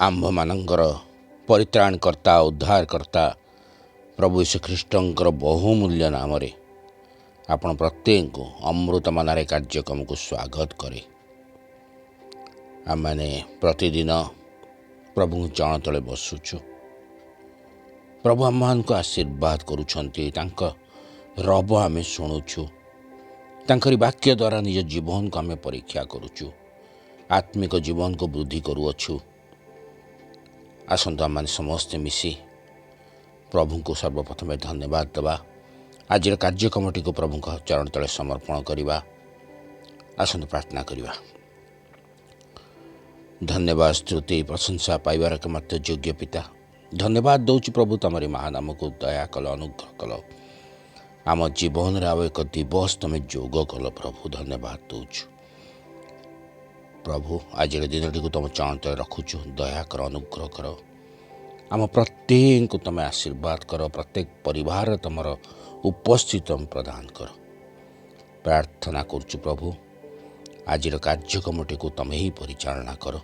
आम्भମାନଙ୍କର ପରିତ୍ରାଣକର୍ତ୍ତା ଉଦ୍ଧାରକର୍ତ୍ତା ପ୍ରଭୁ ଯୀଶୁଖ୍ରୀଷ୍ଟଙ୍କର ବହୁମୂଲ୍ୟ ନାମରେ ଆପଣ ପ୍ରତ୍ୟେକଙ୍କୁ ଅମୃତମନାରେ କାର୍ଯ୍ୟକ୍ରମକୁ ସ୍ୱାଗତ କରେ। ଆମମାନେ ପ୍ରତିଦିନ ପ୍ରଭୁଙ୍କ ଚରଣ ତଳେ ବସୁଛୁ। ପ୍ରଭୁ ଆମମାନଙ୍କୁ ଆଶୀର୍ବାଦ କରୁଛନ୍ତି। ତାଙ୍କ ରବ ଆମେ ଶୁଣୁଛୁ। ତାଙ୍କରି ବାକ୍ୟ ଦ୍ୱାରା ନିଜ ଜୀବନକୁ ଆମେ ପରୀକ୍ଷା କରୁଛୁ। ଆତ୍ମିକ ଜୀବନକୁ ବୃଦ୍ଧି କରୁଅଛୁ। ଆସନ୍ତୁ ଆମମାନେ ସମସ୍ତେ ମିଶି ପ୍ରଭୁଙ୍କୁ ସର୍ବପ୍ରଥମେ ଧନ୍ୟବାଦ ଦେବା। ଆଜିର କାର୍ଯ୍ୟକ୍ରମଟିକୁ ପ୍ରଭୁଙ୍କ ଚରଣ ତଳେ ସମର୍ପଣ କରିବା। ଆସନ୍ତୁ ପ୍ରାର୍ଥନା କରିବା। ଧନ୍ୟବାଦ ସ୍ତୁତି ପ୍ରଶଂସା ପାଇବାର ଏକମାତ୍ର ଯୋଗ୍ୟ ପିତା, ଧନ୍ୟବାଦ ଦେଉଛି ପ୍ରଭୁ ତମରି ମହାନାମକୁ ଦୟା କଲ, ଅନୁଗ୍ରହ କଲ। ଆମ ଜୀବନରେ ଆଉ ଏକ ଦିବସ ତମେ ଯୋଗ କଲ ପ୍ରଭୁ, ଧନ୍ୟବାଦ ଦେଉଛୁ। ପ୍ରଭୁ ଆଜିର ଦିନଟିକୁ ତୁମ ଚରଣ ତଳେ ରଖୁଛୁ। ଦୟାକର, ଅନୁଗ୍ରହ କର। ଆମ ପ୍ରତ୍ୟେକଙ୍କୁ ତୁମେ ଆଶୀର୍ବାଦ କର। ପ୍ରତ୍ୟେକ ପରିବାରରେ ତୁମର ଉପସ୍ଥିତ ପ୍ରଦାନ କର। ପ୍ରାର୍ଥନା କରୁଛୁ ପ୍ରଭୁ, ଆଜିର କାର୍ଯ୍ୟକ୍ରମଟିକୁ ତୁମେ ହିଁ ପରିଚାଳନା କର।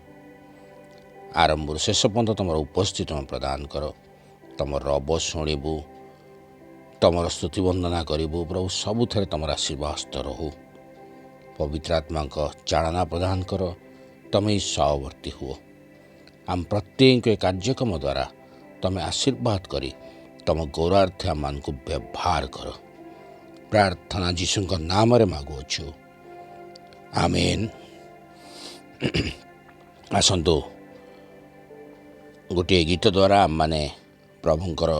ଆରମ୍ଭରୁ ଶେଷ ପର୍ଯ୍ୟନ୍ତ ତୁମର ଉପସ୍ଥିତ ପ୍ରଦାନ କର। ତୁମର ରବ ଶୁଣିବୁ, ତୁମର ସ୍ତୁତି ବନ୍ଦନା କରିବୁ ପ୍ରଭୁ। ସବୁଥିରେ ତୁମର ଆଶୀର୍ବାଦ ରହୁ। ପବିତ୍ର ଆତ୍ମାଙ୍କ ଚାଳନା ପ୍ରଦାନ କର। ତୁମେ ହିଁ ସହବର୍ତ୍ତୀ ହୁଅ। ଆମ ପ୍ରତ୍ୟେକଙ୍କୁ ଏ କାର୍ଯ୍ୟକ୍ରମ ଦ୍ୱାରା ତୁମେ ଆଶୀର୍ବାଦ କରି ତୁମ ଗୌରବାର୍ଥେ ଆମମାନଙ୍କୁ ବ୍ୟବହାର କର। ପ୍ରାର୍ଥନା ଯୀଶୁଙ୍କ ନାମରେ ମାଗୁଅଛୁ, ଆମେନ୍। ଆସନ୍ତୁ ଗୋଟିଏ ଗୀତ ଦ୍ୱାରା ଆମମାନେ ପ୍ରଭୁଙ୍କର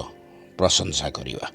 ପ୍ରଶଂସା କରିବା।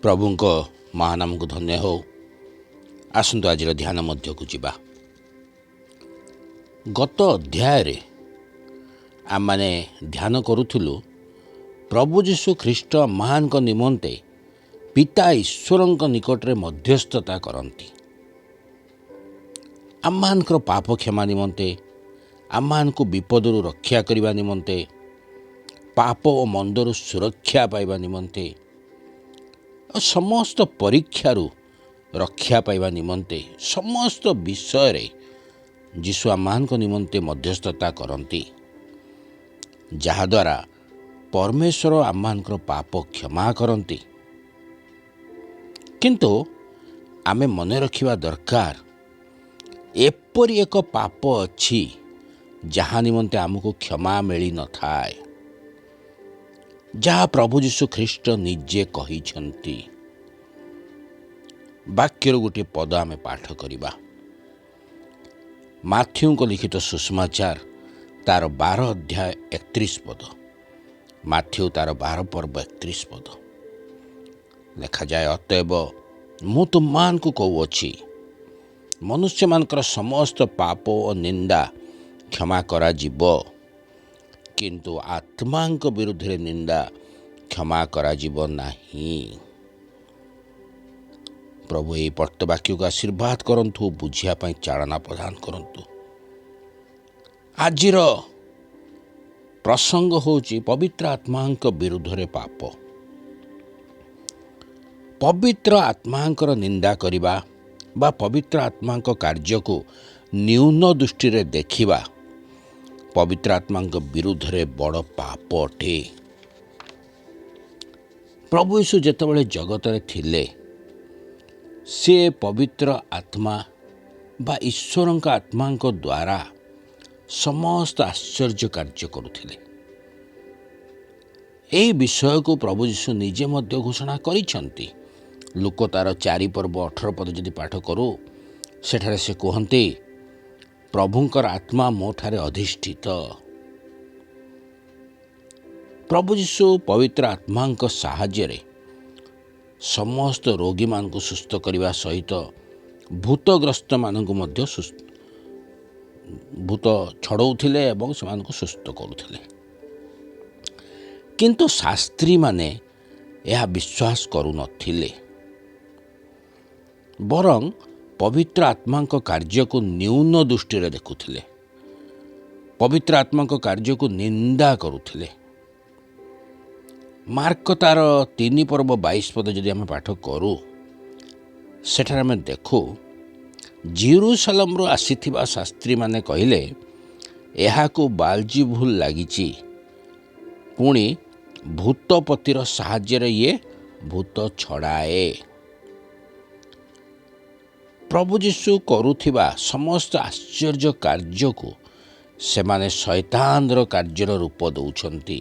प्रभुଙ୍କ महानामକୁ ଧନ୍ୟ ହେଉ। ଆସନ୍ତୁ ଆଜିର ଧ୍ୟାନ ମଧ୍ୟକୁ ଯିବା। ଗତ ଅଧ୍ୟାୟରେ ଆମମାନେ ଧ୍ୟାନ କରୁଥିଲୁ ପ୍ରଭୁ ଯୀଶୁ ଖ୍ରୀଷ୍ଟ ଆମମାନଙ୍କ ନିମନ୍ତେ ପିତା ଈଶ୍ୱରଙ୍କ ନିକଟରେ ମଧ୍ୟସ୍ଥତା କରନ୍ତି। ଆମମାନଙ୍କର ପାପ କ୍ଷମା ନିମନ୍ତେ, ଆମମାନଙ୍କୁ ବିପଦରୁ ରକ୍ଷା କରିବା ନିମନ୍ତେ, ପାପ ଓ ମନ୍ଦରୁ ସୁରକ୍ଷା ପାଇବା ନିମନ୍ତେ, ସମସ୍ତ ପରୀକ୍ଷାରୁ ରକ୍ଷା ପାଇବା ନିମନ୍ତେ, ସମସ୍ତ ବିଷୟରେ ଯୀଶୁ ଆମମାନଙ୍କ ନିମନ୍ତେ ମଧ୍ୟସ୍ଥତା କରନ୍ତି, ଯାହାଦ୍ୱାରା ପରମେଶ୍ୱର ଆମମାନଙ୍କର ପାପ କ୍ଷମା କରନ୍ତି। କିନ୍ତୁ ଆମେ ମନେ ରଖିବା ଦରକାର, ଏପରି ଏକ ପାପ ଅଛି ଯାହା ନିମନ୍ତେ ଆମକୁ କ୍ଷମା ମିଳିନଥାଏ, ଯାହା ପ୍ରଭୁ ଯୀଶୁ ଖ୍ରୀଷ୍ଟ ନିଜେ କହିଛନ୍ତି। ବାକ୍ୟର ଗୋଟିଏ ପଦ ଆମେ ପାଠ କରିବା। ମାଥ୍ୟୁଙ୍କ ଲିଖିତ ସୁସମାଚାର ତାର 12 ଅଧ୍ୟାୟ 31 ପଦ। ମାଥ୍ୟୁ ତାର 12 ପର୍ବ 31 ପଦ ଲେଖାଯାଏ, ଅତଏବ ମୁଁ ତୁମମାନଙ୍କୁ କହୁଅଛି, ମନୁଷ୍ୟମାନଙ୍କର ସମସ୍ତ ପାପ ଓ ନିନ୍ଦା କ୍ଷମା କରାଯିବ, କିନ୍ତୁ ଆତ୍ମାଙ୍କ ବିରୁଦ୍ଧରେ ନିନ୍ଦା କ୍ଷମା କରାଯିବ ନାହିଁ। ପ୍ରଭୁ ଏହି ପର୍ତ୍ତ ବାକ୍ୟକୁ ଆଶୀର୍ବାଦ କରନ୍ତୁ, ବୁଝିବା ପାଇଁ ଚାଳନା ପ୍ରଦାନ କରନ୍ତୁ। ଆଜିର ପ୍ରସଙ୍ଗ ହେଉଛି ପବିତ୍ର ଆତ୍ମାଙ୍କ ବିରୁଦ୍ଧରେ ପାପ। ପବିତ୍ର ଆତ୍ମାଙ୍କର ନିନ୍ଦା କରିବା ବା ପବିତ୍ର ଆତ୍ମାଙ୍କ କାର୍ଯ୍ୟକୁ ନ୍ୟୁନ ଦୃଷ୍ଟିରେ ଦେଖିବା ପବିତ୍ର ଆତ୍ମାଙ୍କ ବିରୁଦ୍ଧରେ ବଡ଼ ପାପ ଅଟେ। ପ୍ରଭୁ ଯୀଶୁ ଯେତେବେଳେ ଜଗତରେ ଥିଲେ, ସେ ପବିତ୍ର ଆତ୍ମା ବା ଈଶ୍ୱରଙ୍କ ଆତ୍ମାଙ୍କ ଦ୍ୱାରା ସମସ୍ତ ଆଶ୍ଚର୍ଯ୍ୟ କାର୍ଯ୍ୟ କରୁଥିଲେ। ଏହି ବିଷୟକୁ ପ୍ରଭୁ ଯୀଶୁ ନିଜେ ମଧ୍ୟ ଘୋଷଣା କରିଛନ୍ତି। ଲୁକ ତାର 4 ପର୍ବ 18 ପଦ ଯଦି ପାଠ କରୁ, ସେଠାରେ ସେ କୁହନ୍ତି, ପ୍ରଭୁଙ୍କର ଆତ୍ମା ମୋ ଠାରେ ଅଧିଷ୍ଠିତ। ପ୍ରଭୁ ଯୀଶୁ ପବିତ୍ର ଆତ୍ମାଙ୍କ ସାହାଯ୍ୟରେ ସମସ୍ତ ରୋଗୀମାନଙ୍କୁ ସୁସ୍ଥ କରିବା ସହିତ ଭୂତଗ୍ରସ୍ତମାନଙ୍କୁ ମଧ୍ୟ ଭୂତ ଛଡ଼ଉଥିଲେ ଏବଂ ସେମାନଙ୍କୁ ସୁସ୍ଥ କରୁଥିଲେ। କିନ୍ତୁ ଶାସ୍ତ୍ରୀମାନେ ଏହା ବିଶ୍ୱାସ କରୁନଥିଲେ, ବରଂ ପବିତ୍ର ଆତ୍ମାଙ୍କ କାର୍ଯ୍ୟକୁ ନ୍ୟୁନ ଦୃଷ୍ଟିରେ ଦେଖୁଥିଲେ, ପବିତ୍ର ଆତ୍ମାଙ୍କ କାର୍ଯ୍ୟକୁ ନିନ୍ଦା କରୁଥିଲେ। ମାର୍କ ତାର 3 ପର୍ବ 22 ପଦ ଯଦି ଆମେ ପାଠ କରୁ, ସେଠାରେ ଆମେ ଦେଖୁ, ଜେରୁସାଲେମରୁ ଆସିଥିବା ଶାସ୍ତ୍ରୀମାନେ କହିଲେ, ଏହାକୁ ବାଲଜିବୁଲ ଲାଗିଛି, ପୁଣି ଭୂତପତିର ସାହାଯ୍ୟରେ ଇଏ ଭୂତ ଛଡ଼ାଏ। ପ୍ରଭୁ ଯୀଶୁ କରୁଥିବା ସମସ୍ତ ଆଶ୍ଚର୍ଯ୍ୟ କାର୍ଯ୍ୟକୁ ସେମାନେ ଶୈତାନର କାର୍ଯ୍ୟର ରୂପ ଦେଉଛନ୍ତି।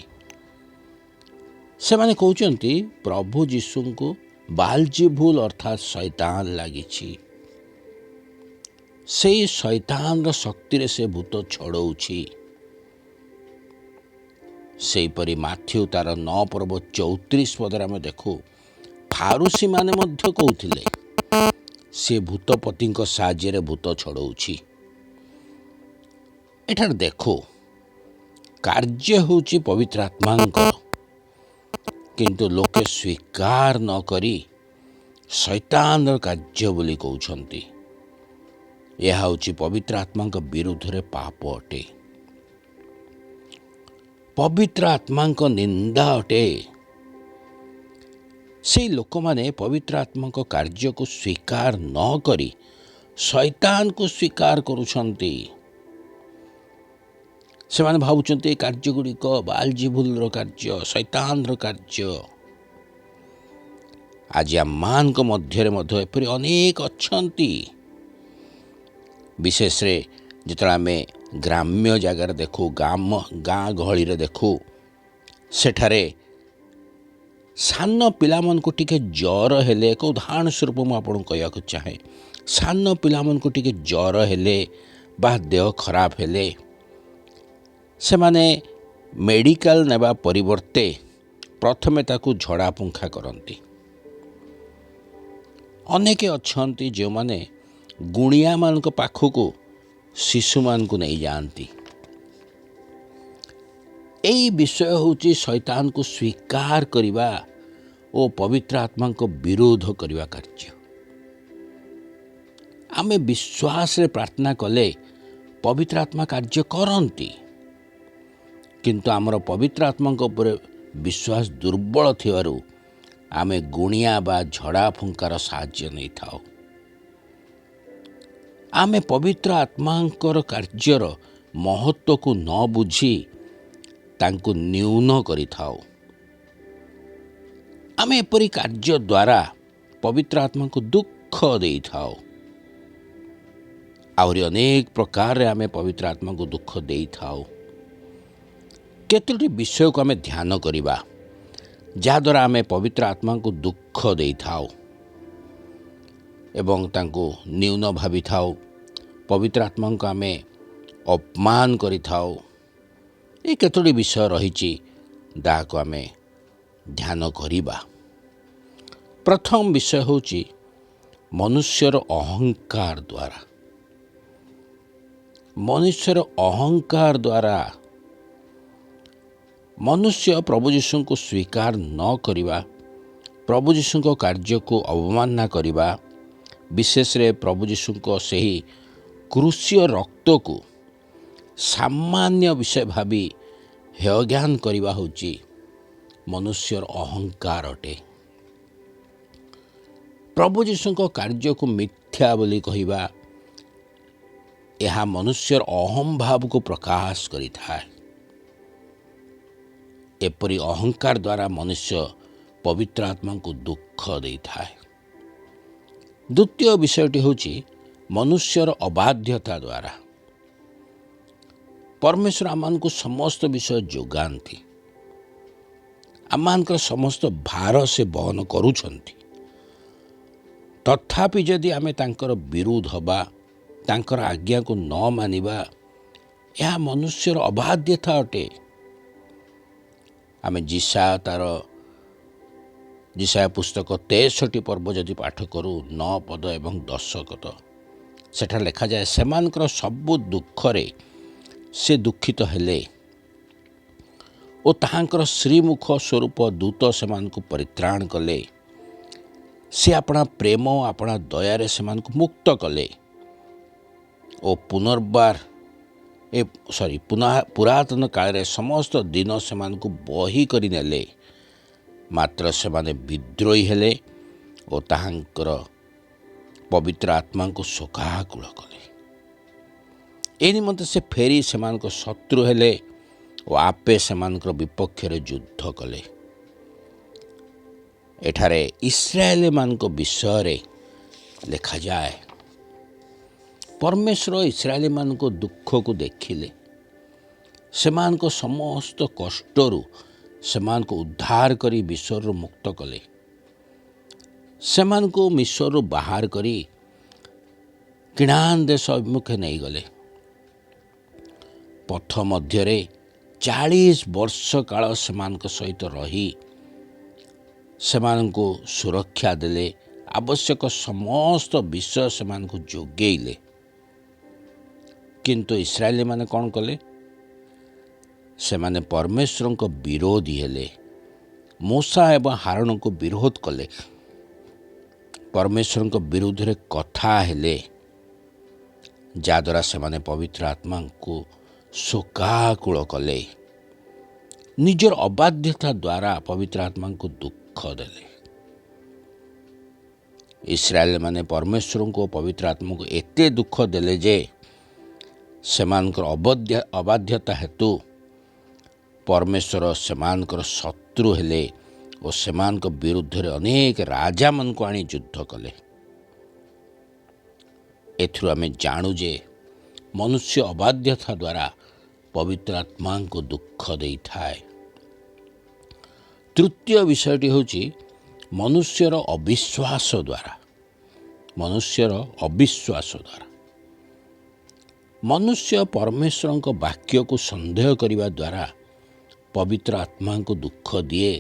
ସେମାନେ କହୁଛନ୍ତି ପ୍ରଭୁ ଯୀଶୁଙ୍କୁ ବାଲଜିବୁଲ ଅର୍ଥାତ୍ ଶୈତାନ ଲାଗିଛି, ସେଇ ଶୈତାନର ଶକ୍ତିରେ ସେ ଭୂତ ଛଡ଼ଉଛି। ସେହିପରି ମାଥ୍ୟୁ ତାର 9 ପର୍ବ 34 ପଦରେ ଆମେ ଦେଖୁ, ଫାରୁସୀମାନେ ମଧ୍ୟ କହୁଥିଲେ, ସେ ଭୂତପତିଙ୍କ ସାହାଯ୍ୟରେ ଭୂତ ଛଡ଼ଉଛି। ଏଠାରେ ଦେଖୁ, କାର୍ଯ୍ୟ ହେଉଛି ପବିତ୍ର ଆତ୍ମାଙ୍କର, କିନ୍ତୁ ଲୋକେ ସ୍ୱୀକାର ନ କରି ଶୈତାନର କାର୍ଯ୍ୟ ବୋଲି କହୁଛନ୍ତି। ଏହା ହେଉଛି ପବିତ୍ର ଆତ୍ମାଙ୍କ ବିରୁଦ୍ଧରେ ପାପ ଅଟେ, ପବିତ୍ର ଆତ୍ମାଙ୍କ ନିନ୍ଦା ଅଟେ। ସେହି ଲୋକମାନେ ପବିତ୍ର ଆତ୍ମାଙ୍କ କାର୍ଯ୍ୟକୁ ସ୍ୱୀକାର ନ କରି ଶୈତାନକୁ ସ୍ୱୀକାର କରୁଛନ୍ତି। ସେମାନେ ଭାବୁଛନ୍ତି ଏ କାର୍ଯ୍ୟଗୁଡ଼ିକ ବାଲଜିବୁଲର କାର୍ଯ୍ୟ, ଶୈତାନର କାର୍ଯ୍ୟ। ଆଜି ଆମମାନଙ୍କ ମଧ୍ୟରେ ମଧ୍ୟ ଏପରି ଅନେକ ଅଛନ୍ତି। ବିଶେଷରେ ଯେତେବେଳେ ଆମେ ଗ୍ରାମ୍ୟ ଜାଗାରେ ଦେଖୁ, ଗାଁ ଗହଳିରେ ଦେଖୁ, ସେଠାରେ ସାନ ପିଲାମାନଙ୍କୁ ଟିକେ ଜ୍ୱର ହେଲେ, ଏକ ଉଦାହରଣ ସ୍ୱରୂପ ମୁଁ ଆପଣଙ୍କୁ କହିବାକୁ ଚାହେଁ, ସାନ ପିଲାମାନଙ୍କୁ ଟିକେ ଜ୍ୱର ହେଲେ ବା ଦେହ ଖରାପ ହେଲେ ସେମାନେ ମେଡ଼ିକାଲ ନେବା ପରିବର୍ତ୍ତେ ପ୍ରଥମେ ତାକୁ ଝଡ଼ା ଫୁଙ୍କା କରନ୍ତି। ଅନେକ ଅଛନ୍ତି ଯେଉଁମାନେ ଗୁଣିଆମାନଙ୍କ ପାଖକୁ ଶିଶୁମାନଙ୍କୁ ନେଇଯାଆନ୍ତି। ଏହି ବିଷୟ ହେଉଛି ଶୈତାନକୁ ସ୍ୱୀକାର କରିବା ଓ ପବିତ୍ର ଆତ୍ମାଙ୍କ ବିରୋଧ କରିବା କାର୍ଯ୍ୟ। ଆମେ ବିଶ୍ୱାସରେ ପ୍ରାର୍ଥନା କଲେ ପବିତ୍ର ଆତ୍ମା କାର୍ଯ୍ୟ କରନ୍ତି, କିନ୍ତୁ ଆମର ପବିତ୍ର ଆତ୍ମାଙ୍କ ଉପରେ ବିଶ୍ୱାସ ଦୁର୍ବଳ ଥିବାରୁ ଆମେ ଗୁଣିଆ ବା ଝଡ଼ା ଫୁଙ୍କାର ସାହାଯ୍ୟ ନେଇଥାଉ। ଆମେ ପବିତ୍ର ଆତ୍ମାଙ୍କର କାର୍ଯ୍ୟର ମହତ୍ତ୍ୱକୁ ନ ବୁଝି ତାଙ୍କୁ ନ୍ୟୁନ କରିଥାଉ। ଆମେ ଏପରି କାର୍ଯ୍ୟ ଦ୍ୱାରା ପବିତ୍ର ଆତ୍ମାଙ୍କୁ ଦୁଃଖ ଦେଇଥାଉ। ଆହୁରି ଅନେକ ପ୍ରକାରରେ ଆମେ ପବିତ୍ର ଆତ୍ମାଙ୍କୁ ଦୁଃଖ ଦେଇଥାଉ। କେତୋଟି ବିଷୟକୁ ଆମେ ଧ୍ୟାନ କରିବା ଯାହାଦ୍ୱାରା ଆମେ ପବିତ୍ର ଆତ୍ମାଙ୍କୁ ଦୁଃଖ ଦେଇଥାଉ ଏବଂ ତାଙ୍କୁ ନ୍ୟୁନ ଭାବିଥାଉ, ପବିତ୍ର ଆତ୍ମାଙ୍କୁ ଆମେ ଅପମାନ କରିଥାଉ। ଏ କେତୋଟି ବିଷୟ ରହିଛି ଯାହାକୁ ଆମେ ଧ୍ୟାନ କରିବା। ପ୍ରଥମ ବିଷୟ ହେଉଛି ମନୁଷ୍ୟର ଅହଙ୍କାର ଦ୍ୱାରା। ମନୁଷ୍ୟର ଅହଙ୍କାର ଦ୍ୱାରା ମନୁଷ୍ୟ ପ୍ରଭୁ ଯୀଶୁଙ୍କୁ ସ୍ୱୀକାର ନ କରିବା, ପ୍ରଭୁ ଯୀଶୁଙ୍କ କାର୍ଯ୍ୟକୁ ଅବମାନନା କରିବା, ବିଶେଷରେ ପ୍ରଭୁ ଯୀଶୁଙ୍କ ସେହି କ୍ରୁଶୀୟ ରକ୍ତକୁ ସାମାନ୍ୟ ବିଷୟ ଭାବି ହେୟଜ୍ଞାନ କରିବା ହେଉଛି ମନୁଷ୍ୟର ଅହଙ୍କାର ଅଟେ। ପ୍ରଭୁ ଯୀଶୁଙ୍କ କାର୍ଯ୍ୟକୁ ମିଥ୍ୟା ବୋଲି କହିବା, ଏହା ମନୁଷ୍ୟର ଅହଂଭାବକୁ ପ୍ରକାଶ କରିଥାଏ। ଏପରି ଅହଙ୍କାର ଦ୍ୱାରା ମନୁଷ୍ୟ ପବିତ୍ର ଆତ୍ମାଙ୍କୁ ଦୁଃଖ ଦେଇଥାଏ। ଦ୍ୱିତୀୟ ବିଷୟଟି ହେଉଛି ମନୁଷ୍ୟର ଅବାଧ୍ୟତା ଦ୍ୱାରା। ପରମେଶ୍ୱର ଆମମାନଙ୍କୁ ସମସ୍ତ ବିଷୟ ଯୋଗାନ୍ତି, ଆମମାନଙ୍କର ସମସ୍ତ ଭାର ସେ ବହନ କରୁଛନ୍ତି। ତଥାପି ଯଦି ଆମେ ତାଙ୍କର ବିରୋଧ ହେବା, ତାଙ୍କର ଆଜ୍ଞାକୁ ନ ମାନିବା, ଏହା ମନୁଷ୍ୟର ଅବାଧ୍ୟତା ଅଟେ। ଆମେ ଯିଶାୟା ପୁସ୍ତକ 63 ପର୍ବ ଯଦି ପାଠ କରୁ 9 ପଦ ଏବଂ 10 ପଦ, ସେଠାରେ ଲେଖାଯାଏ, ସେମାନଙ୍କର ସବୁ ଦୁଃଖରେ ସେ ଦୁଃଖିତ ହେଲେ ଓ ତାହାଙ୍କର ଶ୍ରୀମୁଖ ସ୍ୱରୂପ ଦୂତ ସେମାନଙ୍କୁ ପରିତ୍ରାଣ କଲେ। ସେ ଆପଣା ପ୍ରେମ ଓ ଆପଣା ଦୟାରେ ସେମାନଙ୍କୁ ମୁକ୍ତ କଲେ ଓ ପୁରାତନ କାଳରେ ସମସ୍ତ ଦିନ ସେମାନଙ୍କୁ ବହି କରିନେଲେ। ମାତ୍ର ସେମାନେ ବିଦ୍ରୋହୀ ହେଲେ ଓ ତାହାଙ୍କର ପବିତ୍ର ଆତ୍ମାଙ୍କୁ ଶୋକାକୁଳ କଲେ। ଏ ନିମନ୍ତେ ସେ ଫେରି ସେମାନଙ୍କ ଶତ୍ରୁ ହେଲେ ଓ ଆପେ ସେମାନଙ୍କର ବିପକ୍ଷରେ ଯୁଦ୍ଧ କଲେ। ଏଠାରେ ଇସ୍ରାଏଲମାନଙ୍କ ବିଷୟରେ ଲେଖାଯାଏ, ପରମେଶ୍ୱର ଇସ୍ରାଏଲମାନଙ୍କ ଦୁଃଖକୁ ଦେଖିଲେ, ସେମାନଙ୍କ ସମସ୍ତ କଷ୍ଟରୁ ସେମାନଙ୍କୁ ଉଦ୍ଧାର କରି ମିଶ୍ରରୁ ମୁକ୍ତ କଲେ। ସେମାନଙ୍କୁ ମିଶ୍ରରୁ ବାହାର କରି କିଣାନ୍ ଦେଶ ଅଭିମୁଖେ ନେଇଗଲେ। ପଥ ମଧ୍ୟରେ 40 ବର୍ଷ କାଳ ସେମାନଙ୍କ ସହିତ ରହି ସେମାନଙ୍କୁ ସୁରକ୍ଷା ଦେଲେ, ଆବଶ୍ୟକ ସମସ୍ତ ବିଷୟ ସେମାନଙ୍କୁ ଯୋଗେଇଲେ। କିନ୍ତୁ ଇସ୍ରାଏଲୀମାନେ କ'ଣ କଲେ? ସେମାନେ ପରମେଶ୍ୱରଙ୍କ ବିରୋଧୀ ହେଲେ, ମୋଶା ଏବଂ ହାରୋନଙ୍କୁ ବିରୋଧ କଲେ, ପରମେଶ୍ୱରଙ୍କ ବିରୁଦ୍ଧରେ କଥା ହେଲେ, ଯାହାଦ୍ୱାରା ସେମାନେ ପବିତ୍ର ଆତ୍ମାଙ୍କୁ ଶୋକାକୁଳ କଲେ। ନିଜର ଅବାଧ୍ୟତା ଦ୍ୱାରା ପବିତ୍ର ଆତ୍ମାଙ୍କୁ ଦୁଃଖ ଦେଲେ। ଇସ୍ରାଏଲମାନେ ପରମେଶ୍ୱରଙ୍କୁ ଓ ପବିତ୍ର ଆତ୍ମାଙ୍କୁ ଏତେ ଦୁଃଖ ଦେଲେ ଯେ ସେମାନଙ୍କର ଅବାଧ୍ୟତା ହେତୁ ପରମେଶ୍ୱର ସେମାନଙ୍କର ଶତ୍ରୁ ହେଲେ ଓ ସେମାନଙ୍କ ବିରୁଦ୍ଧରେ ଅନେକ ରାଜାମାନଙ୍କୁ ଆଣି ଯୁଦ୍ଧ କଲେ। ଏଥିରୁ ଆମେ ଜାଣୁ ଯେ ମନୁଷ୍ୟ ଅବାଧ୍ୟତା ଦ୍ୱାରା ପବିତ୍ର ଆତ୍ମାଙ୍କୁ ଦୁଃଖ ଦେଇଥାଏ। ତୃତୀୟ ବିଷୟଟି ହେଉଛି ମନୁଷ୍ୟର ଅବିଶ୍ୱାସ ଦ୍ୱାରା। ମନୁଷ୍ୟ ପରମେଶ୍ୱରଙ୍କ ବାକ୍ୟକୁ ସନ୍ଦେହ କରିବା ଦ୍ୱାରା ପବିତ୍ର ଆତ୍ମାଙ୍କୁ ଦୁଃଖ ଦିଏ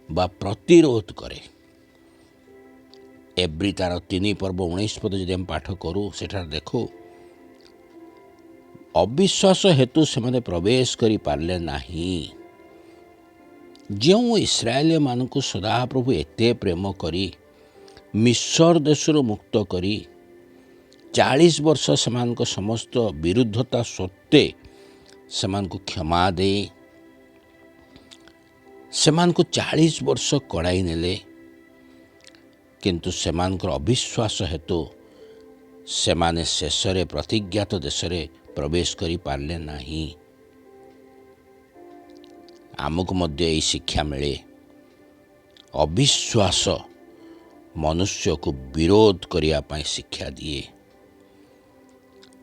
ବା ପ୍ରତିରୋଧ କରେ। एब्री तार 3 पर्व 19 पद जदि आम पाठ करूँ सेठार देखू अविश्वास हेतु से प्रवेश करि पारले नाही। जो इस्राएल मानक सदाप्रभु एते प्रेम करी मिस्र देशर मुक्त करी 40 वर्ष से समस्त विरुद्धता सत्वे से क्षमा दे से 40 वर्ष कड़ाई नेले किंतु सेमानकर अविश्वास हेतु सेमाने शेषरे प्रतिज्ञात देश रे प्रवेश करि पारले नाही। आमको मध्य यही शिक्षा मिले अविश्वास मनुष्य को विरोध करिया पाई शिक्षा दिए।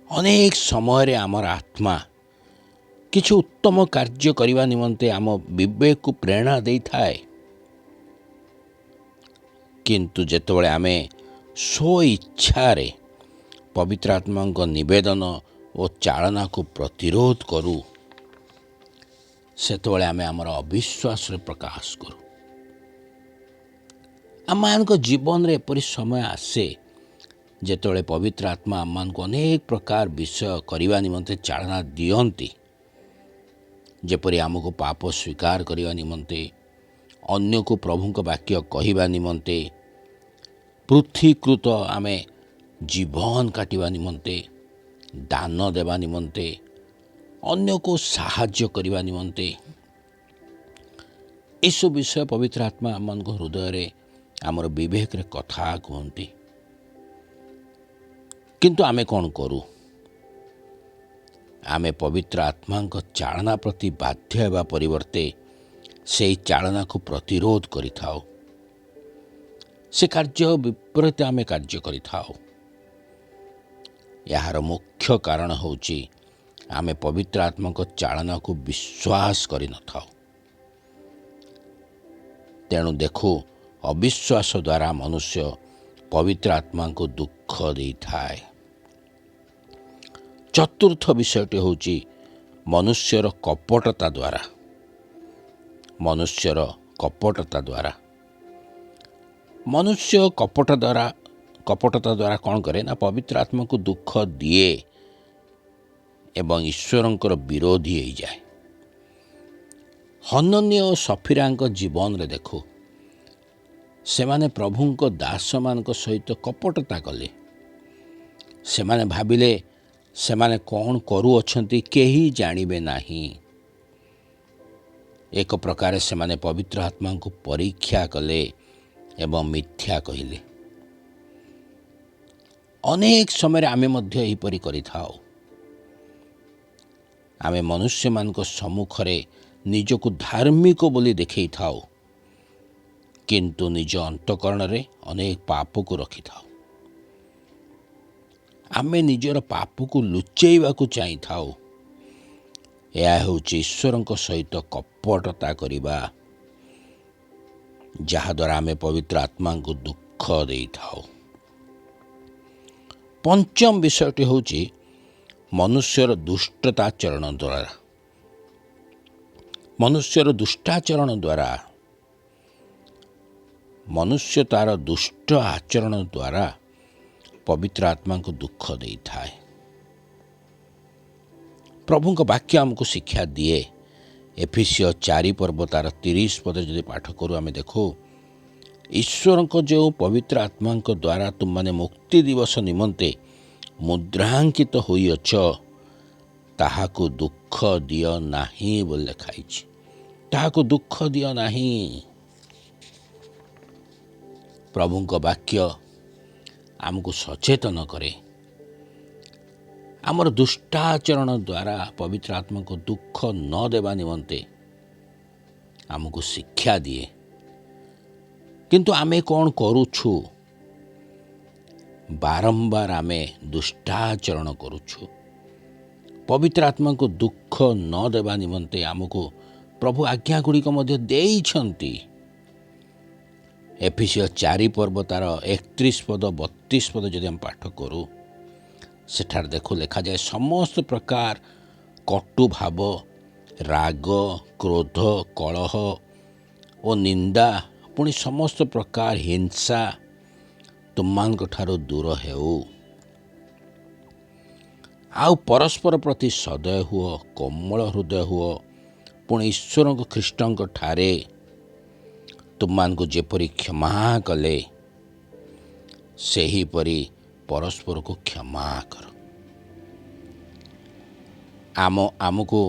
अनेक समय रे आमर आत्मा किछु उत्तम कार्य करने निमंते आम विवेक को प्रेरणा दे थाए किंतु जेतबळे आमे स्व इच्छा रे पवित्र आत्मा निवेदन और चालना को प्रतिरोध करूँ सेतबळे आमे आमर अविश्वास रे प्रकाश करूँ। आम जीवन रे एपरि समय आसे जेतबळे पवित्र आत्मा आम को अनेक प्रकार विषय करने निमंते चालना दियंती जेपरि आमको पाप स्वीकार करने निमंते अन्य को प्रभु को वाक्य कहवा निमंते पृथ्वीकृत आमे जीवन काटिबा निमंते दान देवा निमंते अन्य को साहाय्य करने निमंते इस विषय पवित्र आत्मा आम हृदय रे आमर विवेक रे कथा कहती किंतु आमे कौन करूँ आमे पवित्र आत्मा चालना प्रति बाध्य होगा परिवर्ते से चालना को प्रतिरोध करि थाओ से कार्य विपरीत आमे कार्य करि थाओ। यार मुख्य कारण होची आमे पवित्र आत्मा को चालना को विश्वास करि न थाओ। तेणु देखो अविश्वास द्वारा मनुष्य पवित्र आत्मा को दुख दे थाए। चतुर्थ विषयटी होची मनुष्यर कपटता द्वारा मनुष्य कपटता द्वारा कौन करे ना पवित्र आत्मा को दुख दिए एवं ईश्वरंकर विरोधी हो जाए। हनन्य और सफीरा जीवन रे देखो से माने प्रभु को दास मान सहित कपटता कले से माने भाविले से माने कौन करू अछंती केही जानिबे नाही। एक प्रकार से माने पवित्र आत्मा को परीक्षा कले एवं मिथ्या कहिले। अनेक समय आमे मध्य एहिपरि करि थाओ। आमे मनुष्य मान को सम्मुख रे निजको धार्मिक बोली देखै थाओ किंतु निज अंतकरण रे अनेक पाप को रखि थाओ। आमे निजर पाप को लुचेइबा को चाहि थाओ। यह होची ईश्वरंक सहित कपटता करिबा जहा द्वारा आमे पवित्र आत्मा को दुख दे थाओ। पंचम विषयटी होची मनुष्यर दुष्टाचरण द्वारा मनुष्य तार दुष्ट आचरण द्वारा पवित्र आत्मा को दुख दे थाए। प्रभु का वाक्य हमको शिक्षा दिए एफिसियो 4 पर्व तार 30 पद जदि पाठ करूँ आमे देखो ईश्वर को जो पवित्र आत्मा द्वारा तुम माने मुक्ति दिवस निमंते मुद्रांकित होई अछ ताहाको दुख दियो नाही बोल लिखाई ताहाको दुख दियो नाही। प्रभु का वाक्य आमको सचेतन करे आमर दुष्टाचरण द्वारा पवित्र आत्मा को दुख न देवा निमंते आमको शिक्षा दिए किंतु आमे कौन करूछु बारंबार आमे दुष्टाचरण करूछु। पवित्र आत्मा को दुख न देवा निमंते आमको प्रभु आज्ञा गुड़िक मध्य देइछंती। एफिसियो 4 पर्व तार 31 पद 32 पद जदि हम पाठ करूँ सेठार देखो लिखा जाए समस्त प्रकार कटु भाव राग क्रोध कलह और निंदा पुणी समस्त प्रकार हिंसा ତୁମମାନଙ୍କ ଠାରୁ ଦୂର ହେଉ। ଆଉ ପରସ୍ପର ପ୍ରତି ସଦୟ ହୁଅ, କୋମଳ ହୃଦୟ ହୁଅ। ପୁଣି ଈଶ୍ୱରଙ୍କ ଖ୍ରୀଷ୍ଟଙ୍କ ଠାରେ ତୁମମାନଙ୍କୁ ଯେପରି କ୍ଷମା କଲେ ସେହିପରି ପରସ୍ପରକୁ କ୍ଷମା କର। ଆମକୁ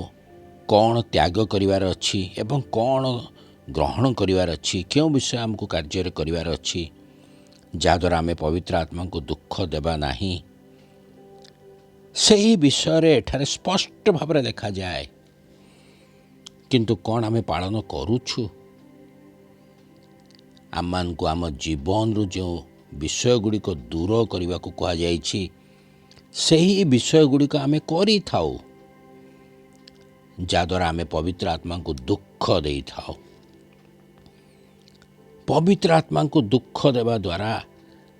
କ'ଣ ତ୍ୟାଗ କରିବାର ଅଛି ଏବଂ କ'ଣ ଗ୍ରହଣ କରିବାର ଅଛି, କେଉଁ ବିଷୟ ଆମକୁ କାର୍ଯ୍ୟରେ କରିବାର ଅଛି, ଯାହାଦ୍ୱାରା ଆମେ ପବିତ୍ର ଆତ୍ମାଙ୍କୁ ଦୁଃଖ ଦେବା ନାହିଁ, ସେହି ବିଷୟରେ ଏଠାରେ ସ୍ପଷ୍ଟ ଭାବରେ ଲେଖାଯାଏ। କିନ୍ତୁ କ'ଣ ଆମେ ପାଳନ କରୁଛୁ? ଆମମାନଙ୍କୁ ଆମ ଜୀବନରୁ ଯେଉଁ ବିଷୟଗୁଡ଼ିକ ଦୂର କରିବାକୁ କୁହାଯାଇଛି, ସେହି ବିଷୟଗୁଡ଼ିକ ଆମେ କରିଥାଉ, ଯାହାଦ୍ୱାରା ଆମେ ପବିତ୍ର ଆତ୍ମାଙ୍କୁ ଦୁଃଖ ଦେଇଥାଉ। ପବିତ୍ର ଆତ୍ମାଙ୍କୁ ଦୁଃଖ ଦେବା ଦ୍ୱାରା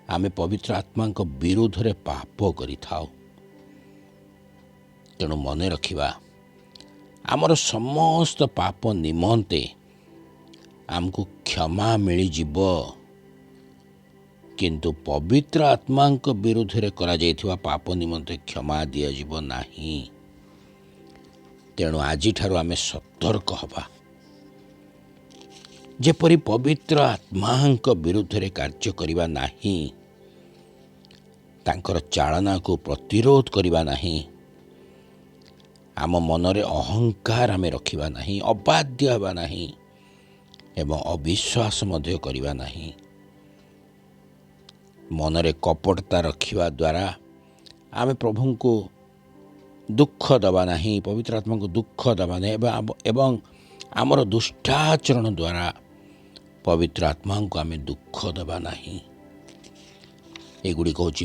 ଆମେ ପବିତ୍ର ଆତ୍ମାଙ୍କ ବିରୁଦ୍ଧରେ ପାପ କରିଥାଉ। ତେଣୁ ମନେ ରଖିବା, ଆମର ସମସ୍ତ ପାପ ନିମନ୍ତେ ଆମକୁ କ୍ଷମା ମିଳିଯିବ, କିନ୍ତୁ ପବିତ୍ର ଆତ୍ମାଙ୍କ ବିରୁଦ୍ଧରେ କରାଯାଇଥିବା ପାପ ନିମନ୍ତେ କ୍ଷମା ଦିଆଯିବ ନାହିଁ। ତେଣୁ ଆଜିଠାରୁ ଆମେ ସତର୍କ ହେବା, ଯେପରି ପବିତ୍ର ଆତ୍ମାଙ୍କ ବିରୁଦ୍ଧରେ କାର୍ଯ୍ୟ କରିବା ନାହିଁ, ତାଙ୍କର ଚାଳନାକୁ ପ୍ରତିରୋଧ କରିବା ନାହିଁ, ଆମ ମନରେ ଅହଙ୍କାର ଆମେ ରଖିବା ନାହିଁ, ଅବାଧ୍ୟ ହେବା ନାହିଁ ଏବଂ ଅବିଶ୍ୱାସ ମଧ୍ୟ କରିବା ନାହିଁ। ମନରେ କପଟତା ରଖିବା ଦ୍ୱାରା ଆମେ ପ୍ରଭୁଙ୍କୁ ଦୁଃଖ ଦେବା ନାହିଁ, ପବିତ୍ର ଆତ୍ମାଙ୍କୁ ଦୁଃଖ ଦେବା ନାହିଁ ଏବଂ ଆମର ଦୁଷ୍ଟାଚରଣ ଦ୍ୱାରା ପବିତ୍ର ଆତ୍ମାଙ୍କୁ ଆମେ ଦୁଃଖ ଦେବା ନାହିଁ। ଏଗୁଡ଼ିକ ହେଉଛି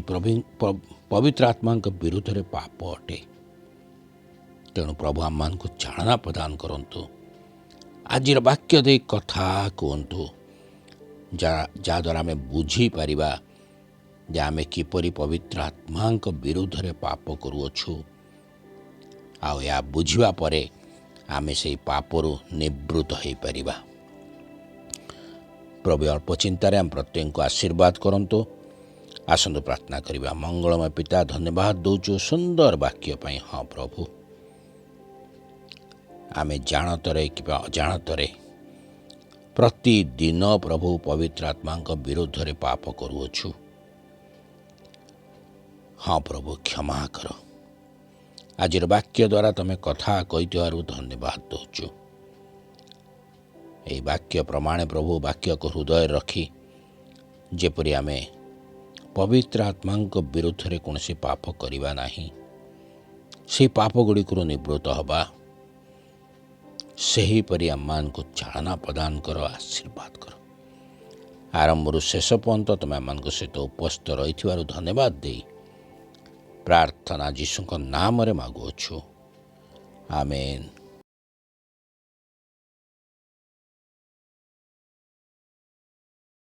ପବିତ୍ର ଆତ୍ମାଙ୍କ ବିରୁଦ୍ଧରେ ପାପ ଅଟେ। ତେଣୁ ପ୍ରଭୁ ଆମମାନଙ୍କୁ ଚାଳନା ପ୍ରଦାନ କରନ୍ତୁ। ଆଜିର ବାକ୍ୟ ଦେଇ କଥା କୁହନ୍ତୁ, ଯାହାଦ୍ୱାରା ଆମେ ବୁଝିପାରିବା ଯେ ଆମେ କିପରି ପବିତ୍ର ଆତ୍ମାଙ୍କ ବିରୁଦ୍ଧରେ ପାପ କରୁଅଛୁ, ଆଉ ଏହା ବୁଝିବା ପରେ ଆମେ ସେହି ପାପରୁ ନିବୃତ୍ତ ହୋଇପାରିବା। ପ୍ରଭୁ ଅଳ୍ପ ଚିନ୍ତାରେ ଆମେ ପ୍ରତ୍ୟେକଙ୍କୁ ଆଶୀର୍ବାଦ କରନ୍ତୁ। ଆସନ୍ତୁ ପ୍ରାର୍ଥନା କରିବା। ମଙ୍ଗଳମୟ ପିତା, ଧନ୍ୟବାଦ ଦେଉଛୁ ସୁନ୍ଦର ବାକ୍ୟ ପାଇଁ। ହଁ ପ୍ରଭୁ, ଆମେ ଜାଣତରେ କିମ୍ବା ଅଜାଣତରେ ପ୍ରତିଦିନ ପ୍ରଭୁ ପବିତ୍ର ଆତ୍ମାଙ୍କ ବିରୁଦ୍ଧରେ ପାପ କରୁଅଛୁ। ହଁ ପ୍ରଭୁ, କ୍ଷମା କର। ଆଜିର ବାକ୍ୟ ଦ୍ୱାରା ତୁମେ କଥା କହିଥିବାରୁ ଧନ୍ୟବାଦ ଦେଉଛୁ। ଏହି ବାକ୍ୟ ପ୍ରମାଣେ ପ୍ରଭୁ ବାକ୍ୟକୁ ହୃଦୟରେ ରଖି ଯେପରି ଆମେ ପବିତ୍ର ଆତ୍ମାଙ୍କ ବିରୁଦ୍ଧରେ କୌଣସି ପାପ କରିବା ନାହିଁ, ସେହି ପାପଗୁଡ଼ିକରୁ ନିବୃତ୍ତ ହେବା, ସେହିପରି ଆମମାନଙ୍କୁ ଚାଳନା ପ୍ରଦାନ କର, ଆଶୀର୍ବାଦ କର। ଆରମ୍ଭରୁ ଶେଷ ପର୍ଯ୍ୟନ୍ତ ତୁମେ ଆମମାନଙ୍କ ସହିତ ଉପସ୍ଥିତ ରହିଥିବାରୁ ଧନ୍ୟବାଦ ଦେଇ ପ୍ରାର୍ଥନା ଯୀଶୁଙ୍କ ନାମରେ ମାଗୁଅଛୁ। ଆମେନ୍।